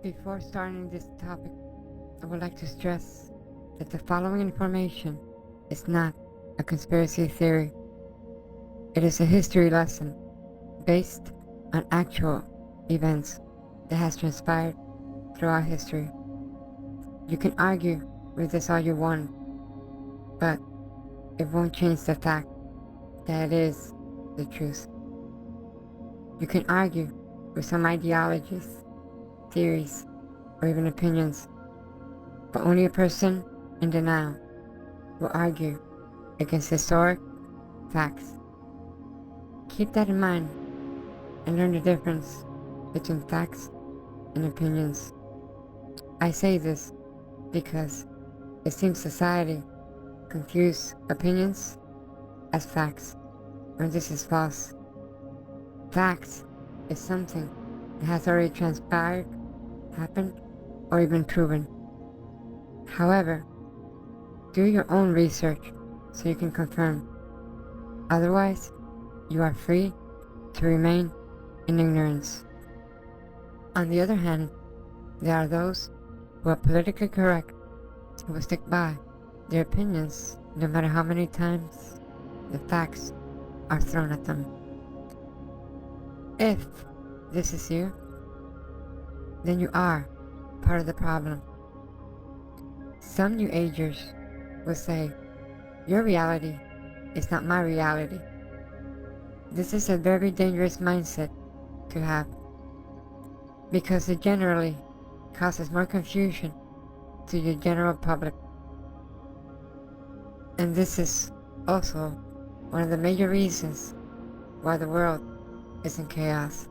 Before starting this topic, I would like to stress that the following information is not a conspiracy theory. It is a history lesson based on actual events that has transpired throughout history. You can argue with this all you want, but it won't change the fact that it is the truth. You can argue with some ideologies, theories, or even opinions, but only a person in denial will argue against historic facts. Keep that in mind and learn the difference between facts and opinions. I say this because it seems society confuses opinions as facts, when this is false. Facts is something that has already transpired, happened, or even proven. However, do your own research so you can confirm. Otherwise, you are free to remain in ignorance. On the other hand, there are those who are politically correct, who will stick by their opinions no matter how many times the facts are thrown at them. If this is you, then you are part of the problem. Some New Agers will say, your reality is not my reality. This is a very dangerous mindset to have, because it generally causes more confusion to the general public. And this is also one of the major reasons why the world is in chaos.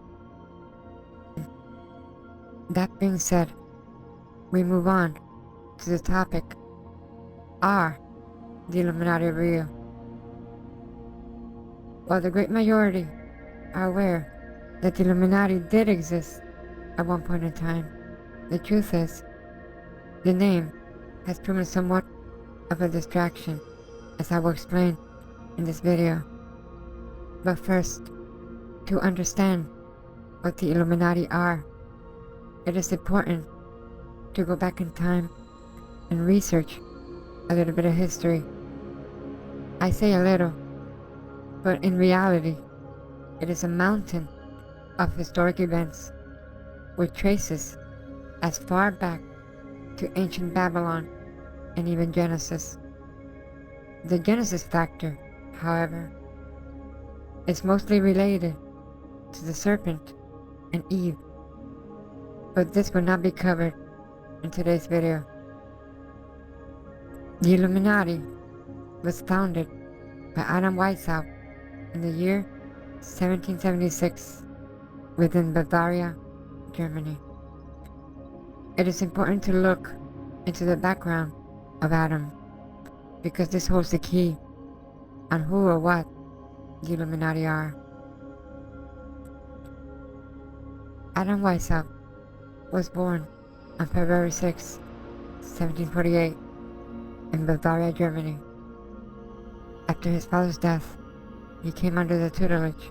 That being said, we move on to the topic, are the Illuminati real? While the great majority are aware that the Illuminati did exist at one point in time, the truth is, the name has proven somewhat of a distraction, as I will explain in this video. But first, to understand what the Illuminati are, it is important to go back in time and research a little bit of history. I say a little, but in reality, it is a mountain of historic events with traces as far back to ancient Babylon and even Genesis. The Genesis factor, however, is mostly related to the serpent and Eve, but this will not be covered in today's video. The Illuminati was founded by Adam Weishaupt in the year 1776 within Bavaria, Germany. It is important to look into the background of Adam, because this holds the key on who or what the Illuminati are. Adam Weishaupt was born on February 6, 1748 in Bavaria, Germany. After his father's death, he came under the tutelage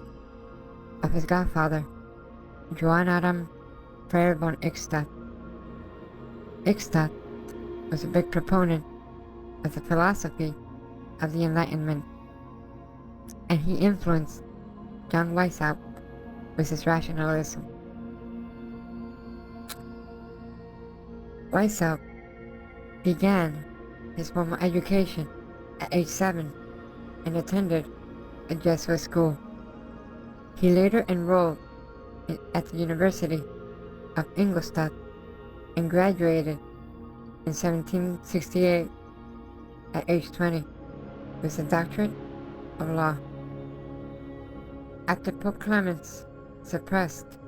of his godfather, Johann Adam Frere von Eichstätt. Eichstätt was a big proponent of the philosophy of the Enlightenment, and he influenced John Weishaupt with his rationalism. Weishaupt began his formal education at age 7 and attended a Jesuit school. He later enrolled at the University of Ingolstadt and graduated in 1768 at age 20 with the doctorate of law. After Pope Clement suppressed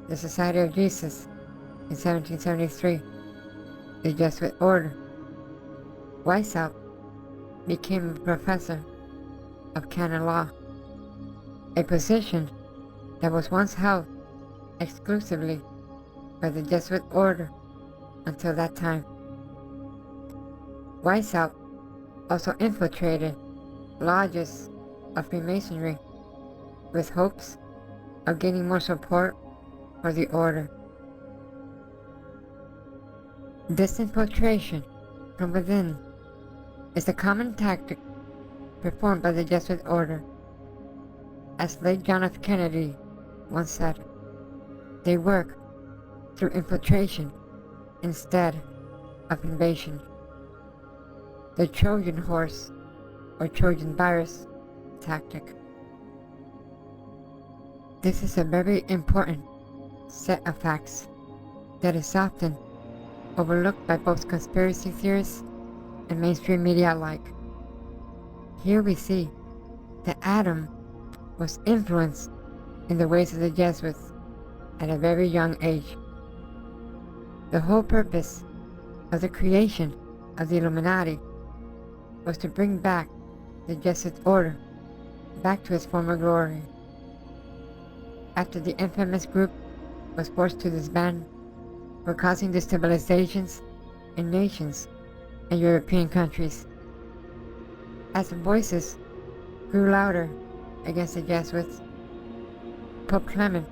the Society of Jesus in 1773, the Jesuit order, Weishaupt became a professor of canon law, a position that was once held exclusively by the Jesuit order until that time. Weishaupt also infiltrated lodges of Freemasonry with hopes of gaining more support for the order. This infiltration from within is a common tactic performed by the Jesuit order. As late John F. Kennedy once said, they work through infiltration instead of invasion. The Trojan horse or Trojan virus tactic. This is a very important set of facts that is often overlooked by both conspiracy theorists and mainstream media alike. Here we see that Adam was influenced in the ways of the Jesuits at a very young age. The whole purpose of the creation of the Illuminati was to bring back the Jesuit order back to its former glory. After the infamous group was forced to disband for causing destabilizations in nations and European countries. As the voices grew louder against the Jesuits, Pope Clement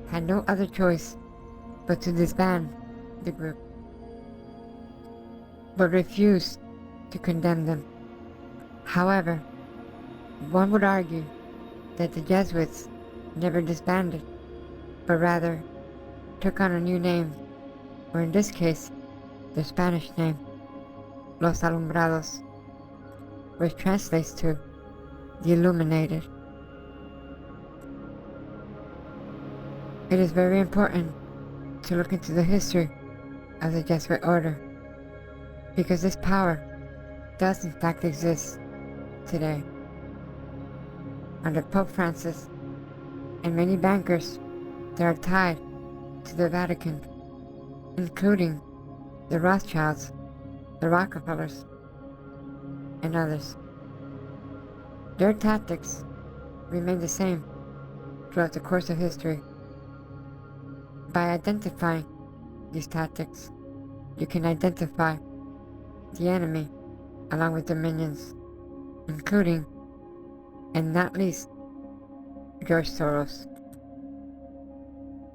had no other choice but to disband the group, but refused to condemn them. However, one would argue that the Jesuits never disbanded, but rather took on a new name, or in this case, the Spanish name, Los Alumbrados, which translates to the Illuminated. It is very important to look into the history of the Jesuit order, because this power does in fact exist today. Under Pope Francis and many bankers that are tied to the Vatican, including the Rothschilds, the Rockefellers, and others. Their tactics remain the same throughout the course of history. By identifying these tactics, you can identify the enemy along with their minions, including, and not least, George Soros.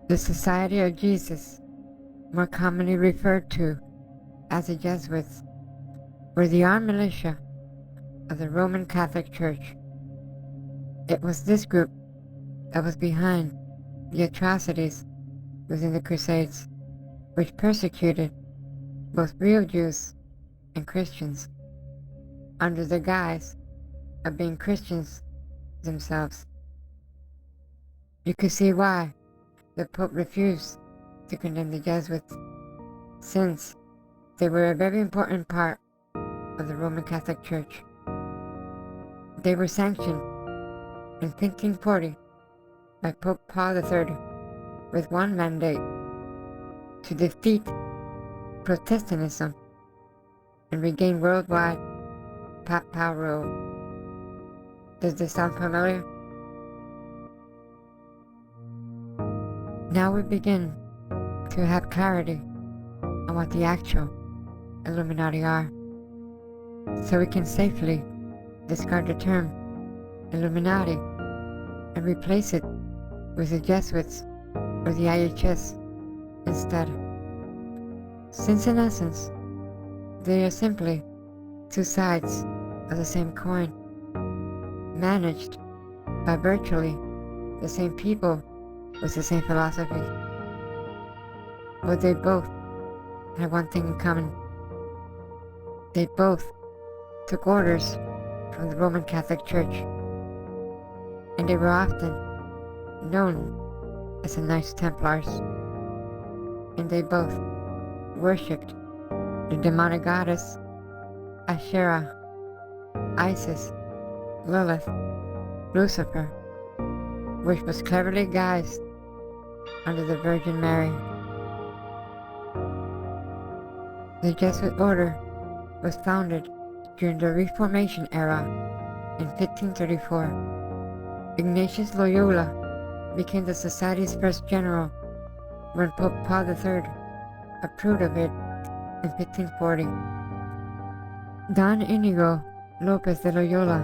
The Society of Jesus, more commonly referred to as the Jesuits, were the armed militia of the Roman Catholic Church. It was this group that was behind the atrocities within the Crusades, which persecuted both real Jews and Christians under the guise of being Christians themselves. You could see why the Pope refused to condemn the Jesuits, since they were a very important part of the Roman Catholic Church. They were sanctioned in 1540 by Pope Paul III with one mandate: to defeat Protestantism and regain worldwide papal rule. Does this sound familiar? Now we begin to have clarity on what the actual Illuminati are, so we can safely discard the term Illuminati and replace it with the Jesuits or the IHS instead. Since in essence, they are simply two sides of the same coin, managed by virtually the same people with the same philosophy. But they both have one thing in common. They both took orders from the Roman Catholic Church, and they were often known as the Knights Templars, and they both worshipped the demonic goddess Asherah, Isis, Lilith, Lucifer, which was cleverly guised under the Virgin Mary. The Jesuit order was founded during the Reformation era in 1534. Ignatius Loyola became the society's first general when Pope Paul III approved of it in 1540. Don Inigo Lopez de Loyola,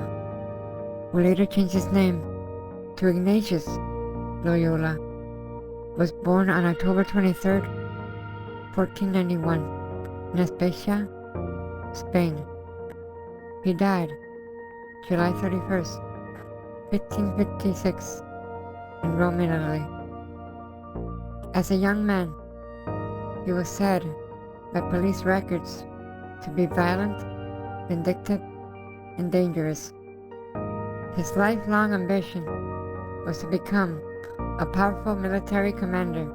who later changed his name to Ignatius Loyola, was born on October 23, 1491, in Especia, Spain. He died July 31st, 1556, in Rome, Italy. As a young man, he was said by police records to be violent, vindictive, and dangerous. His lifelong ambition was to become a powerful military commander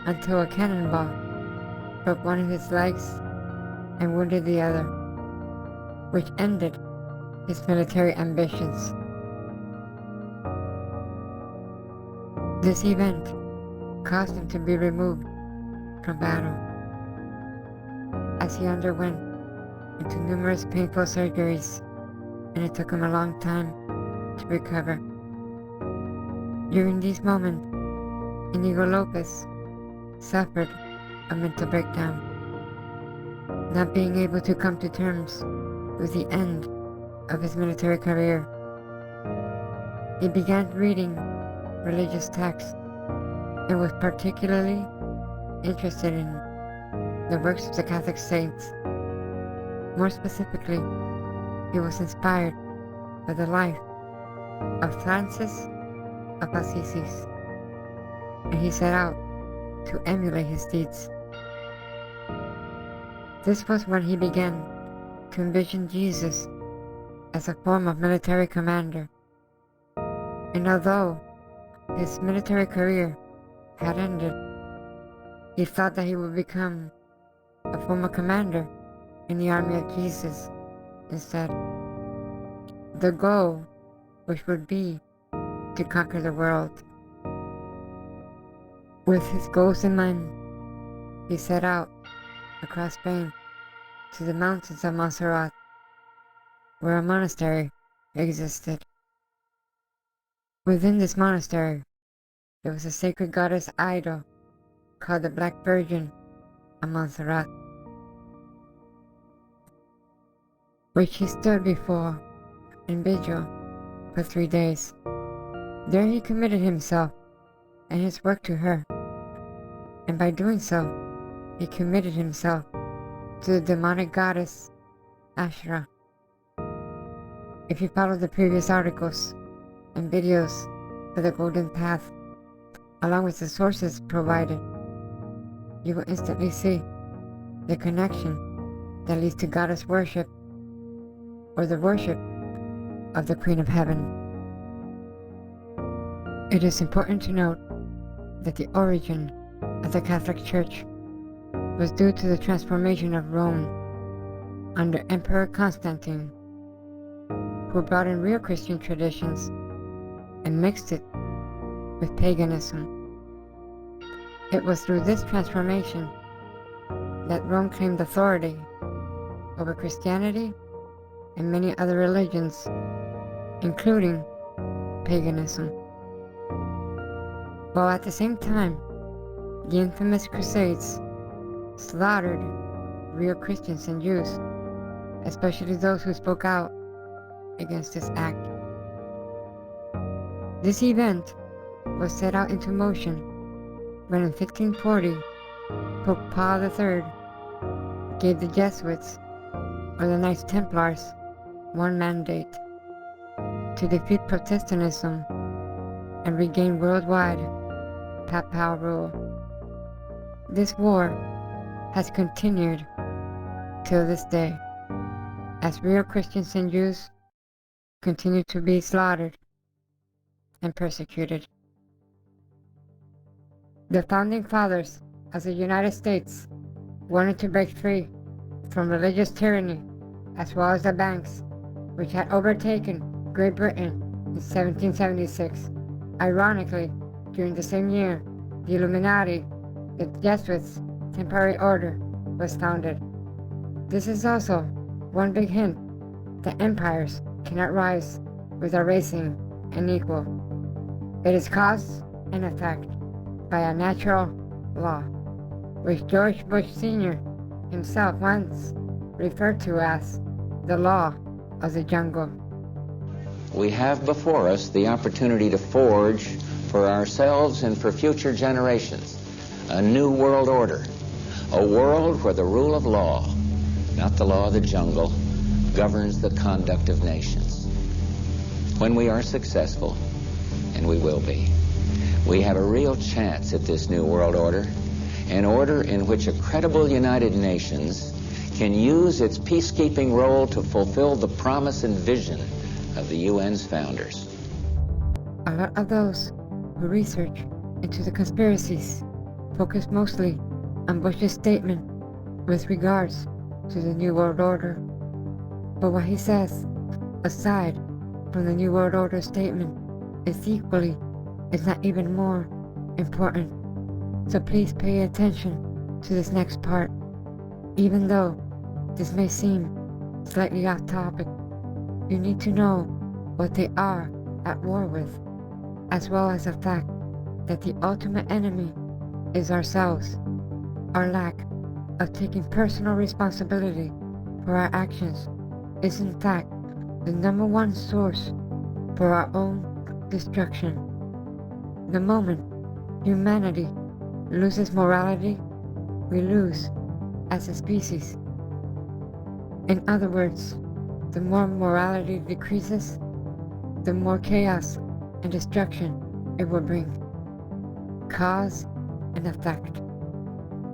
until a cannonball broke one of his legs and wounded the other, which ended his military ambitions. This event caused him to be removed from battle, as he underwent into numerous painful surgeries, and it took him a long time to recover. During these moments, Inigo Lopez suffered a mental breakdown, not being able to come to terms with the end of his military career. He began reading religious texts and was particularly interested in the works of the Catholic saints. More specifically, he was inspired by the life of Francis of Assisi, and he set out to emulate his deeds. This was when he began to envision Jesus as a form of military commander. And although his military career had ended, he thought that he would become a former commander in the army of Jesus instead. The goal, which would be to conquer the world. With his goals in mind, he set out across Spain to the mountains of Montserrat, where a monastery existed. Within this monastery, there was a sacred goddess idol called the Black Virgin of Montserrat, which he stood before in vigil for 3 days. There he committed himself and his work to her, and by doing so, he committed himself to the demonic goddess Asherah. If you follow the previous articles and videos for the Golden Path, along with the sources provided, you will instantly see the connection that leads to goddess worship, or the worship of the Queen of Heaven. It is important to note that the origin of the Catholic Church was due to the transformation of Rome under Emperor Constantine, who brought in real Christian traditions and mixed it with paganism. It was through this transformation that Rome claimed authority over Christianity and many other religions, including paganism. While at the same time, the infamous Crusades slaughtered real Christians and Jews, especially those who spoke out against this act. This event was set out into motion when in 1540, Pope Paul III gave the Jesuits, or the Knights Templars, one mandate: to defeat Protestantism and regain worldwide papal rule. This war has continued till this day, as real Christians and Jews continue to be slaughtered and persecuted. The founding fathers of the United States wanted to break free from religious tyranny as well as the banks, which had overtaken Great Britain in 1776. Ironically, during the same year, the Illuminati, the Jesuits' temporary order, was founded. This is also one big hint that empires cannot rise without raising an equal. It is cause and effect by a natural law, which George Bush Sr. himself once referred to as the law of the jungle. We have before us the opportunity to forge for ourselves and for future generations a new world order, a world where the rule of law, not the law of the jungle, governs the conduct of nations. When we are successful, and we will be, we have a real chance at this new world order, an order in which a credible United Nations can use its peacekeeping role to fulfill the promise and vision of the UN's founders. A lot of those who research into the conspiracies focus mostly on Bush's statement with regards to the New World Order. But what he says, aside from the New World Order statement, is equally, if not even more, important. So please pay attention to this next part. Even though this may seem slightly off topic, you need to know what they are at war with, as well as the fact that the ultimate enemy is ourselves. Our lack of taking personal responsibility for our actions is in fact the number one source for our own destruction. The moment humanity loses morality, we lose as a species. In other words, the more morality decreases, the more chaos and destruction it will bring. Cause and effect.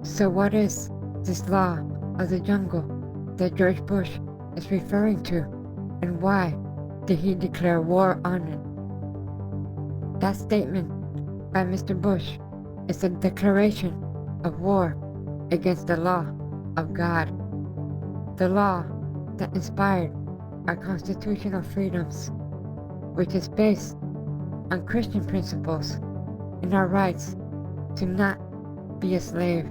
So what is this law of the jungle that George Bush is referring to, and why did he declare war on it? That statement by Mr. Bush is a declaration of war against the law of God, the law that inspired our constitutional freedoms, which is based on Christian principles and our rights to not be a slave.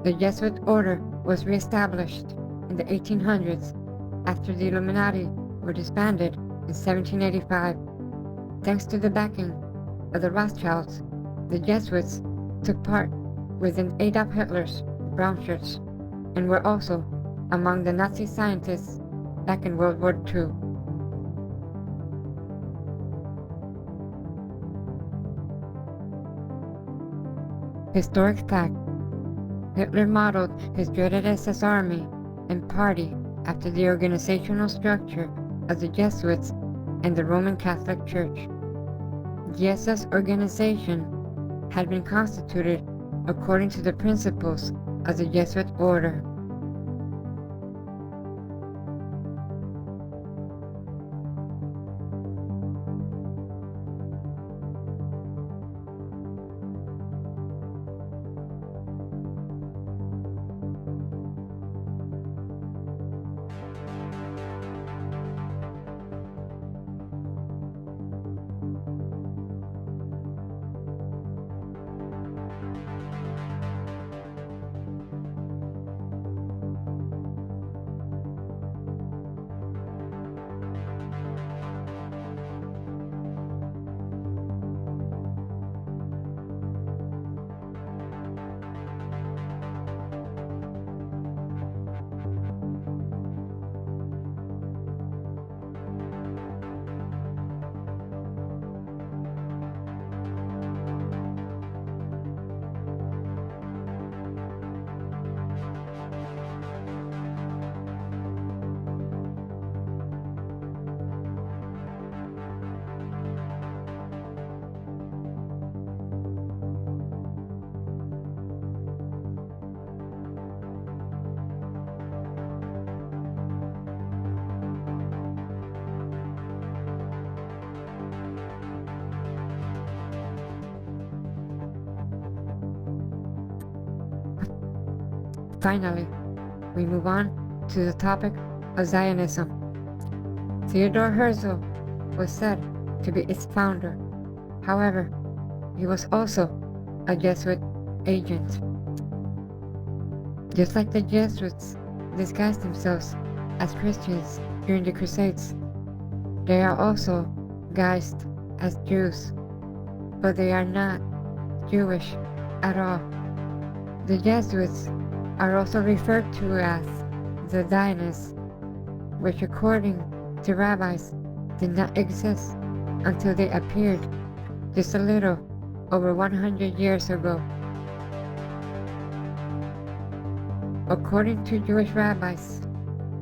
The Jesuit order was re-established in the 1800s after the Illuminati were disbanded in 1785. Thanks to the backing of the Rothschilds, the Jesuits took part within Adolf Hitler's brown shirts and were also among the Nazi scientists back in World War II. Historic fact: Hitler modeled his dreaded SS Army and Party after the organizational structure of the Jesuits and the Roman Catholic Church. The SS organization had been constituted according to the principles of the Jesuit order. Finally, we move on to the topic of Zionism. Theodor Herzl was said to be its founder. However, he was also a Jesuit agent. Just like the Jesuits disguised themselves as Christians during the Crusades, they are also guised as Jews, but they are not Jewish at all. The Jesuits are also referred to as the Zionists, which according to rabbis did not exist until they appeared just a little over 100 years ago. According to Jewish rabbis,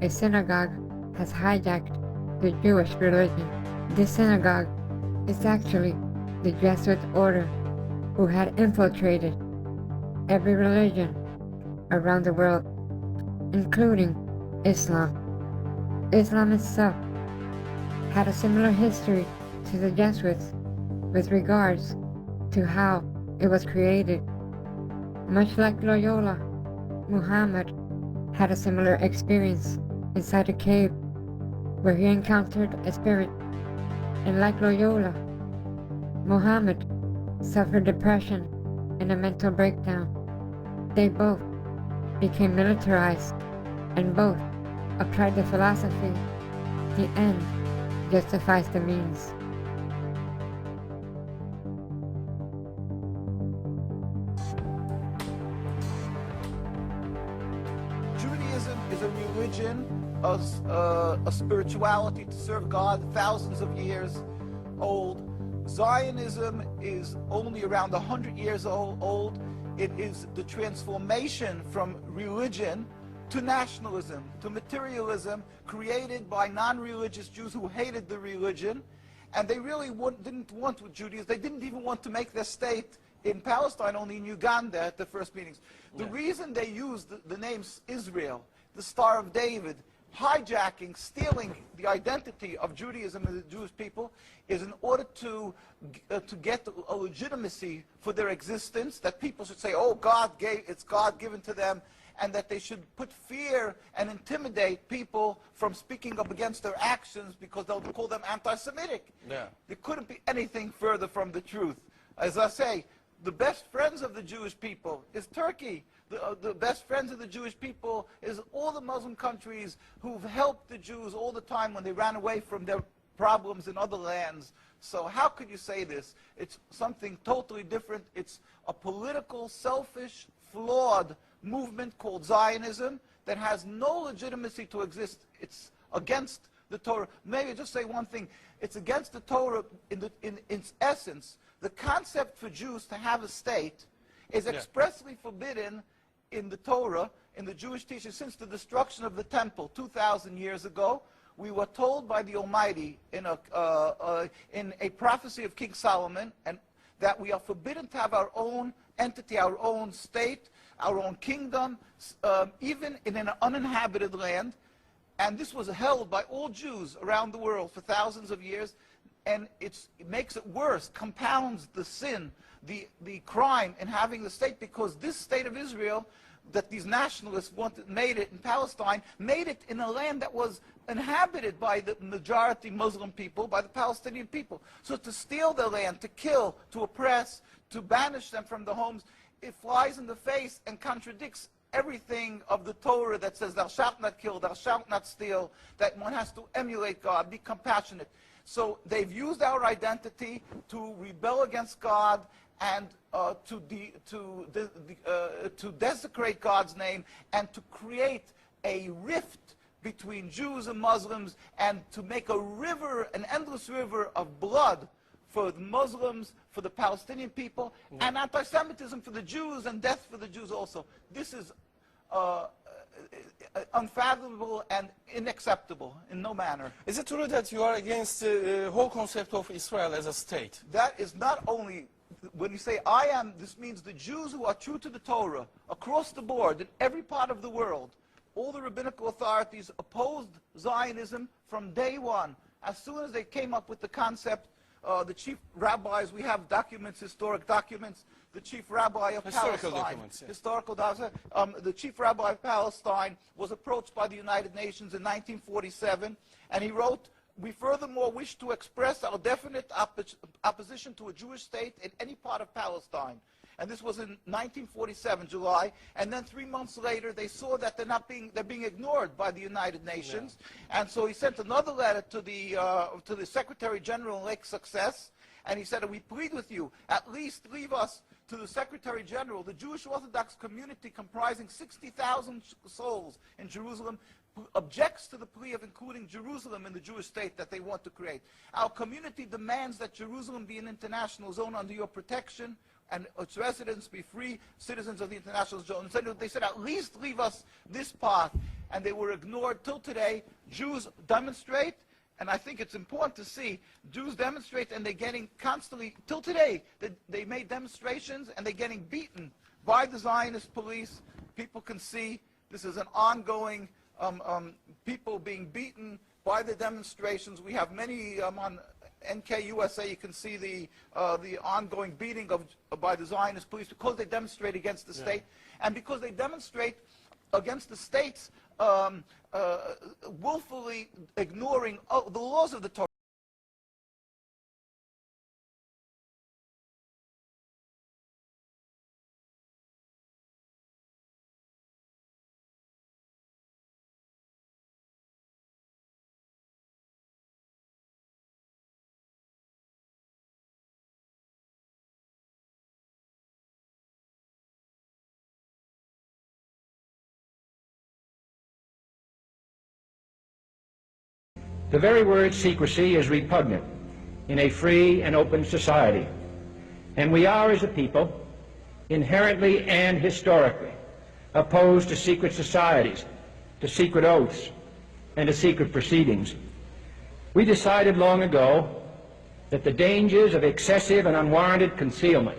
a synagogue has hijacked the Jewish religion. This synagogue is actually the Jesuit order who had infiltrated every religion around the world, including Islam. Islam itself had a similar history to the Jesuits with regards to how it was created. Much like Loyola, Muhammad had a similar experience inside a cave where he encountered a spirit, and like Loyola, Muhammad suffered depression and a mental breakdown. They both became militarized and both applied the philosophy, the end justifies the means. Judaism is a religion, a spirituality to serve God, thousands of years old. Zionism is only around 100 years old. It is the transformation from religion to nationalism, to materialism, created by non-religious Jews who hated the religion, and they really didn't want with Judaism. They didn't even want to make their state in Palestine, only in Uganda at the first meetings. The reason they used the name Israel, the Star of David, hijacking, stealing the identity of Judaism and the Jewish people, is in order to get a legitimacy for their existence, that people should say, oh, it's God given to them, and that they should put fear and intimidate people from speaking up against their actions because they'll call them anti-Semitic. Yeah. There couldn't be anything further from the truth. As I say, the best friends of the Jewish people is Turkey. The best friends of the Jewish people is all the Muslim countries who've helped the Jews all the time when they ran away from their problems in other lands. So how could you say this? It's something totally different. It's a political, selfish, flawed movement called Zionism that has no legitimacy to exist. It's against the Torah. Maybe just say one thing. It's against the Torah in its essence. The concept for Jews to have a state is expressly forbidden in the Torah, in the Jewish teaching, since the destruction of the temple 2,000 years ago. We were told by the Almighty in a prophecy of King Solomon, and that we are forbidden to have our own entity, our own state, our own kingdom, even in an uninhabited land. And this was held by all Jews around the world for thousands of years. And it makes it worse, compounds the sin, the crime in having the state, because this state of Israel that these nationalists made it in Palestine, made it in a land that was inhabited by the majority Muslim people, by the Palestinian people. So to steal their land, to kill, to oppress, to banish them from the homes, it flies in the face and contradicts everything of the Torah that says thou shalt not kill, thou shalt not steal, that one has to emulate God, be compassionate. So they've used our identity to rebel against God and to desecrate God's name and to create a rift between Jews and Muslims, and to make a river, an endless river of blood for the Muslims, for the Palestinian people, and anti-Semitism for the Jews, and death for the Jews also. This is unfathomable and unacceptable in no manner. Is it true that you are against the whole concept of Israel as a state? That is not only, when you say I am, this means the Jews who are true to the Torah, across the board, in every part of the world. All the rabbinical authorities opposed Zionism from day one. As soon as they came up with the concept, the chief rabbis, we have documents, historic documents, the chief rabbi of Historical Palestine. documents, yeah. Historical documents. The chief rabbi of Palestine was approached by the United Nations in 1947, and he wrote, "We furthermore wish to express our definite opposition to a Jewish state in any part of Palestine." And this was in 1947, July. And then 3 months later, they saw that they're being ignored by the United Nations. Yeah. And so he sent another letter to the Secretary General in Lake Success, and he said, "We plead with you, at least leave us to the Secretary General. The Jewish Orthodox community, comprising 60,000 souls in Jerusalem, objects to the plea of including Jerusalem in the Jewish state that they want to create. Our community demands that Jerusalem be an international zone under your protection, and its residents be free citizens of the international zone." So they said, at least leave us this part. And they were ignored till today. Jews demonstrate, and I think it's important to see, Jews demonstrate, and they're getting constantly, till today, they made demonstrations, and they're getting beaten by the Zionist police. People can see this is an ongoing, people being beaten by the demonstrations. We have many on NKUSA. You can see the ongoing beating by the Zionist police because they demonstrate against the state, and because they demonstrate against the states willfully ignoring the laws of the Torah. The very word secrecy is repugnant in a free and open society, and we are, as a people, inherently and historically opposed to secret societies, to secret oaths, and to secret proceedings. We decided long ago that the dangers of excessive and unwarranted concealment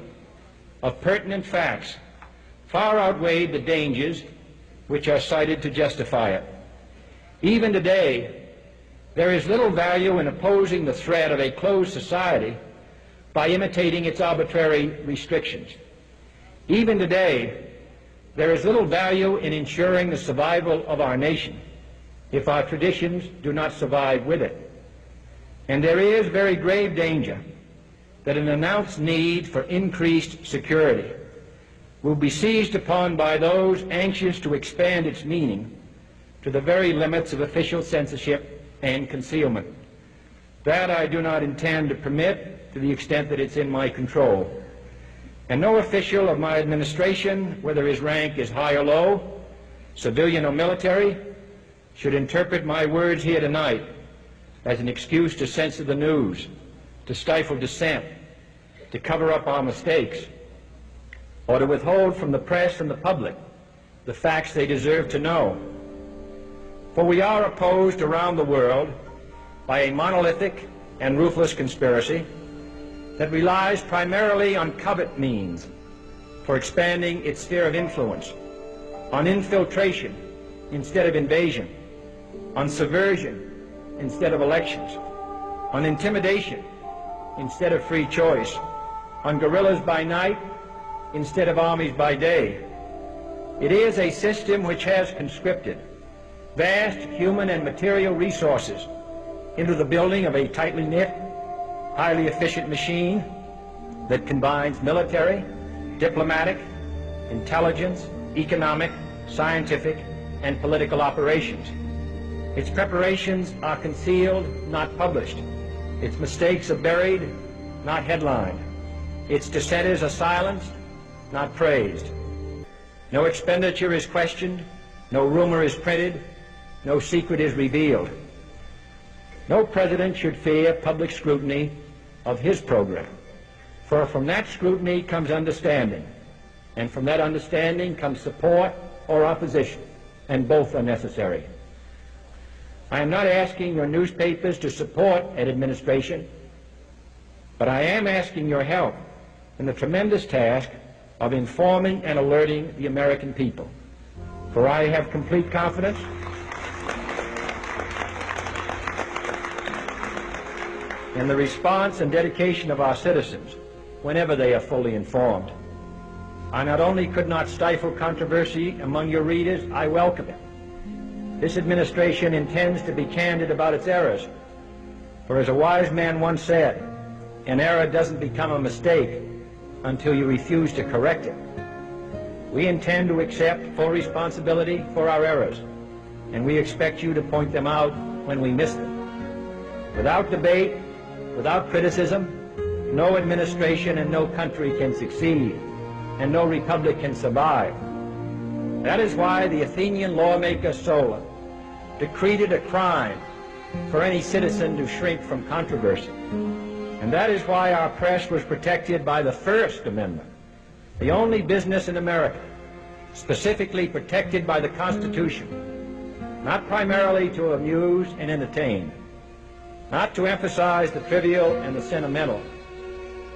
of pertinent facts far outweighed the dangers which are cited to justify it. Even today, there is little value in opposing the threat of a closed society by imitating its arbitrary restrictions. Even today, there is little value in ensuring the survival of our nation if our traditions do not survive with it. And there is very grave danger that an announced need for increased security will be seized upon by those anxious to expand its meaning to the very limits of official censorship and concealment. That I do not intend to permit to the extent that it's in my control. And no official of my administration, whether his rank is high or low, civilian or military, should interpret my words here tonight as an excuse to censor the news, to stifle dissent, to cover up our mistakes, or to withhold from the press and the public the facts they deserve to know. For we are opposed around the world by a monolithic and ruthless conspiracy that relies primarily on covert means for expanding its sphere of influence, on infiltration instead of invasion, on subversion instead of elections, on intimidation instead of free choice, on guerrillas by night instead of armies by day. It is a system which has conscripted vast human and material resources into the building of a tightly knit, highly efficient machine that combines military, diplomatic, intelligence, economic, scientific, and political operations. Its preparations are concealed, not published. Its mistakes are buried, not headlined. Its dissenters are silenced, not praised. No expenditure is questioned, no rumor is printed, no secret is revealed. No president should fear public scrutiny of his program, for from that scrutiny comes understanding, and from that understanding comes support or opposition, and both are necessary. I am not asking your newspapers to support an administration, but I am asking your help in the tremendous task of informing and alerting the American people. For I have complete confidence in the response and dedication of our citizens whenever they are fully informed. I not only could not stifle controversy among your readers, I welcome it. This administration intends to be candid about its errors. For as a wise man once said, an error doesn't become a mistake until you refuse to correct it. We intend to accept full responsibility for our errors, and we expect you to point them out when we miss them. Without debate, without criticism, no administration and no country can succeed, and no republic can survive. That is why the Athenian lawmaker Solon decreed it a crime for any citizen to shrink from controversy. And that is why our press was protected by the First Amendment, the only business in America specifically protected by the Constitution, not primarily to amuse and entertain, not to emphasize the trivial and the sentimental,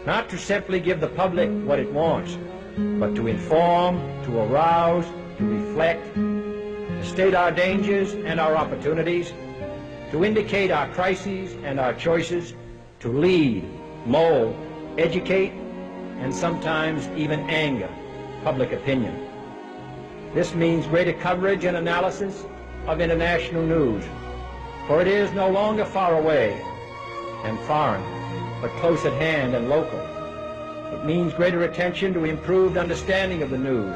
not to simply give the public what it wants, but to inform, to arouse, to reflect, to state our dangers and our opportunities, to indicate our crises and our choices, to lead, mold, educate, and sometimes even anger public opinion. This means greater coverage and analysis of international news, for it is no longer far away and foreign, but close at hand and local. It means greater attention to improved understanding of the news,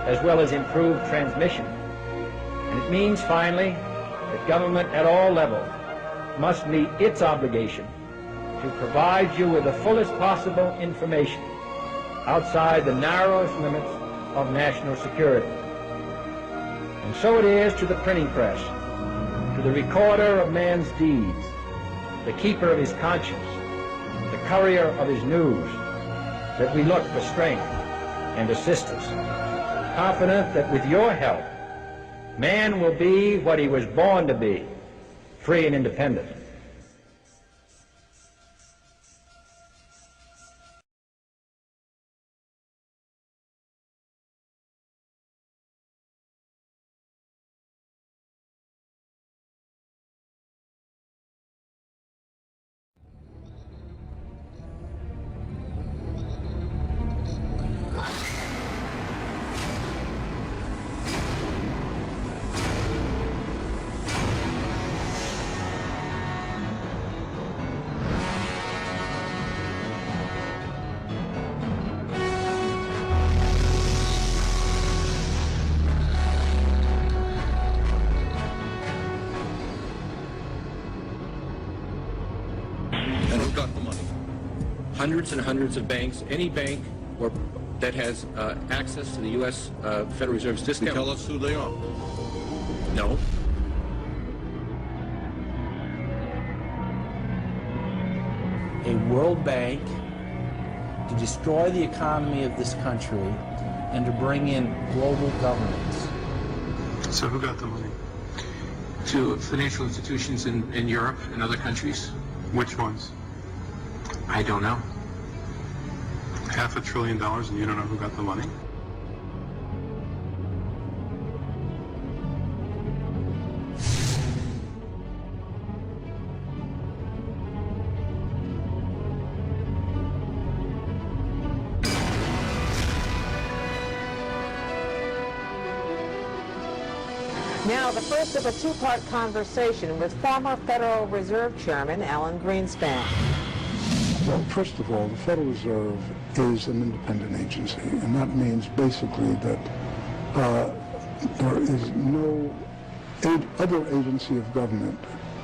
as well as improved transmission. And it means, finally, that government at all levels must meet its obligation to provide you with the fullest possible information outside the narrowest limits of national security. And so it is to the printing press, to the recorder of man's deeds, the keeper of his conscience, the courier of his news, that we look for strength and assistance, confident that with your help, man will be what he was born to be, free and independent. Hundreds and hundreds of banks, any bank that has access to the U.S. Federal Reserve's discount. Tell us who they are. No. A World Bank to destroy the economy of this country and to bring in global governance. So who got the money? To financial institutions in Europe and other countries. Which ones? I don't know. $500 billion and you don't know who got the money? Now, the first of a two-part conversation with former Federal Reserve Chairman Alan Greenspan. Well, first of all, the Federal Reserve is an independent agency, and that means basically that there is no other agency of government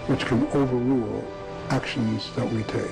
which can overrule actions that we take.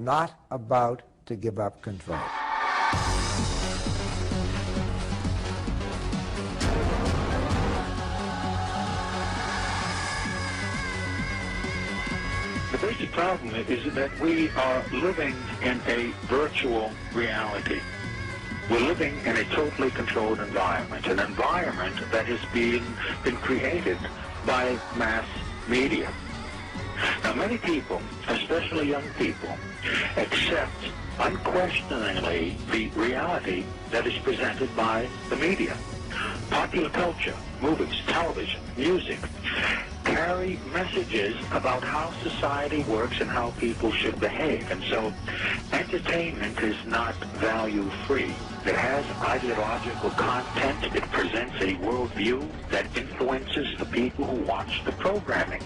not about to give up control. The basic problem is that we are living in a virtual reality. We're living in a totally controlled environment, an environment that has been created by mass media. Now, many people, especially young people, accept unquestioningly the reality that is presented by the media. Popular culture, movies, television, music, carry messages about how society works and how people should behave. And so entertainment is not value-free. It has ideological content. It presents a worldview that influences the people who watch the programming.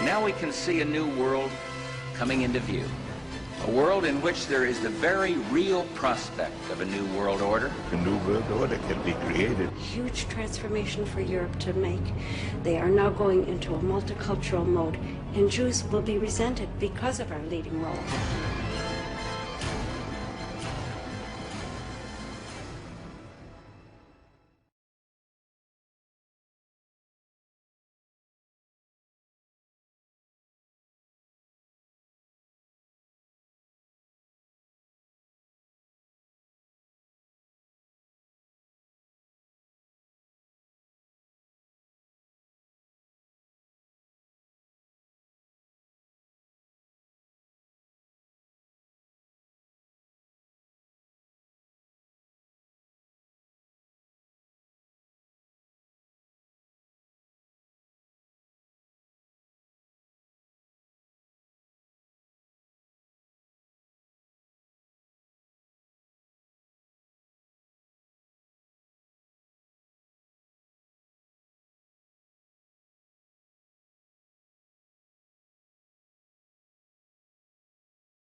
Now we can see a new world coming into view. A world in which there is the very real prospect of a new world order. A new world order can be created. Huge transformation for Europe to make. They are now going into a multicultural mode, and Jews will be resented because of our leading role.